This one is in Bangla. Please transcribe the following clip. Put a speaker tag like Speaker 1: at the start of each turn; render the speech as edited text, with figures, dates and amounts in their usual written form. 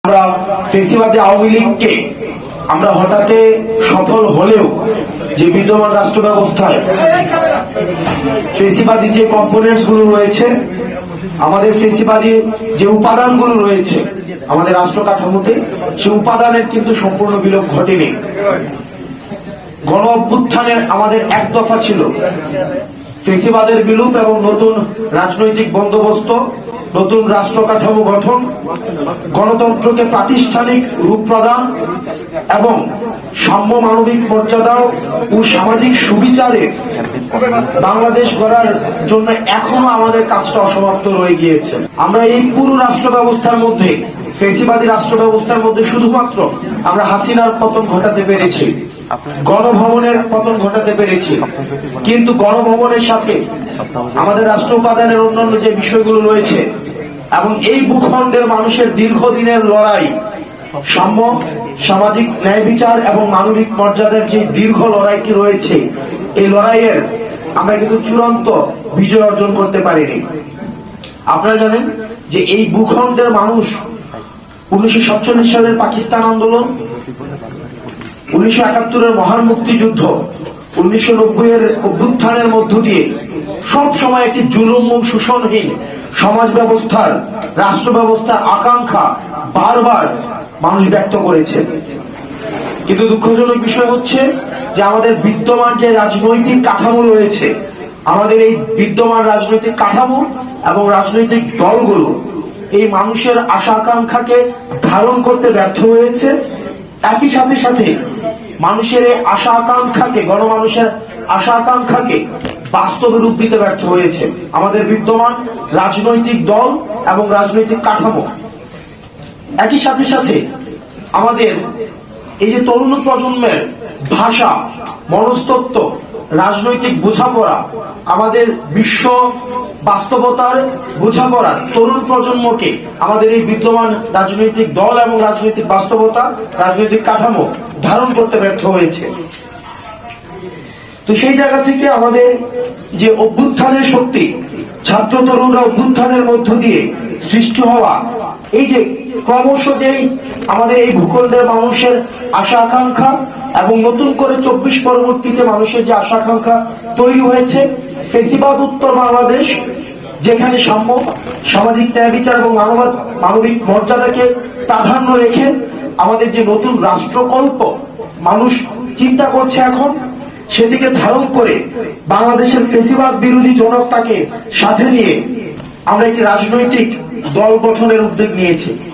Speaker 1: আমরা ফেসিবাদী আওয়ামী লীগকে আমরা হঠাৎ সফল হলেও যে বিদ্যমান রাষ্ট্র ব্যবস্থায় ফেসিবাদী যে কম্পোনেন্টস গুলো রয়েছে, আমাদের ফেসিবাদী যে উপাদানগুলো রয়েছে আমাদের রাষ্ট্র কাঠামোতে, সে উপাদানের কিন্তু সম্পূর্ণ বিলোপ ঘটেনি। গণ অভ্যুত্থানের আমাদের এক দফা ছিল ফেসিবাদের বিলোপ এবং নতুন রাজনৈতিক বন্দোবস্ত, নতুন রাষ্ট্র কাঠামো গঠন, গণতন্ত্রকে প্রাতিষ্ঠানিক রূপ প্রদান এবং সাম্য মানবিক মর্যাদা ও সামাজিক সুবিচারে বাংলাদেশ গড়ার জন্য এখনো আমাদের কাজটা অসমাপ্ত রয়ে গিয়েছে। আমরা এই পুরো রাষ্ট্র ব্যবস্থার মধ্যে, ফেসিবাদী রাষ্ট্র ব্যবস্থার মধ্যে শুধুমাত্র আমরা হাসিনার পতন ঘটাতে পেরেছি, গণভবনের পতন ঘটাতে পেরেছি, কিন্তু গণভবনের সাথে আমাদের রাষ্ট্র উপাদানের অন্যান্য যে বিষয়গুলো রয়েছে এবং এই ভূখণ্ডের মানুষের দীর্ঘদিনের লড়াই, সাম্য, সামাজিক ন্যায় বিচার এবং মানবিক মর্যাদার যে দীর্ঘ লড়াইটি রয়েছে, এই লড়াইয়ের আমরা কিন্তু চূড়ান্ত বিজয় অর্জন করতে পারিনি। আপনারা জানেন যে এই ভূখণ্ডের মানুষ 1947 সালের পাকিস্তান আন্দোলন, 1971-এর মহান মুক্তিযুদ্ধ, 1990-এর অভ্যুত্থানের মধ্য দিয়ে সব সময় একটি জুলুম ও শোষণহীন সমাজ ব্যবস্থার, রাষ্ট্র ব্যবস্থার আকাঙ্ক্ষা বারবার মানুষ ব্যক্ত করেছে। কিন্তু দুঃখজনক বিষয় হচ্ছে যে আমাদের বিদ্যমান যে রাজনৈতিক কাঠামো রয়েছে, আমাদের এই বিদ্যমান রাজনৈতিক কাঠামো এবং রাজনৈতিক দলগুলো এই মানুষের আশা আকাঙ্ক্ষাকে ধারণ করতে ব্যর্থ হয়েছে। একই সাথে সাথে মানুষের এই আশা আকাঙ্ক্ষাকে, গণমানুষের আশা আকাঙ্ক্ষাকে বাস্তবে রূপ দিতে ব্যর্থ হয়েছে আমাদের বিদ্যমান রাজনৈতিক দল এবং রাজনৈতিক কাঠামো। একই সাথে সাথে আমাদের এই যে তরুণ প্রজন্মের ভাষা, মনস্তত্ত্ব, রাজনৈতিক বোঝাপড়া, আমাদের বিশ্ব বাস্তবতার বোঝাপড়া তরুণ প্রজন্মকে আমাদের এই বিদ্যমান রাজনৈতিক দল এবং রাজনৈতিক বাস্তবতা, রাজনৈতিক কাঠামো ধারণ করতে ব্যর্থ হয়েছে। তো সেই জায়গা থেকে আমাদের যে অভ্যুত্থানের শক্তি, ছাত্র তরুণরা অভ্যুত্থানের মধ্য দিয়ে সৃষ্টি হওয়া, এই যে ক্রমশ যেই আমাদের এই ভূখণ্ডের মানুষের আশা আকাঙ্ক্ষা এবং নতুন করে 24 পরবর্তীতে মানুষের যে আশা আকাঙ্ক্ষা তৈরি হয়েছে, ফেসিবাদ উত্তর বাংলাদেশ, যেখানে সাম্য, সামাজিক ন্যায় বিচার এবং মানবিক মর্যাদাকে প্রাধান্য রেখে আমাদের যে নতুন রাষ্ট্রকল্প মানুষ চিন্তা করছে এখন, সেটিকে ধারণ করে বাংলাদেশের ফেসিবাদ বিরোধী জনতাকে সাথে নিয়ে আমরা একটি রাজনৈতিক দল গঠনের উদ্যোগ নিয়েছি।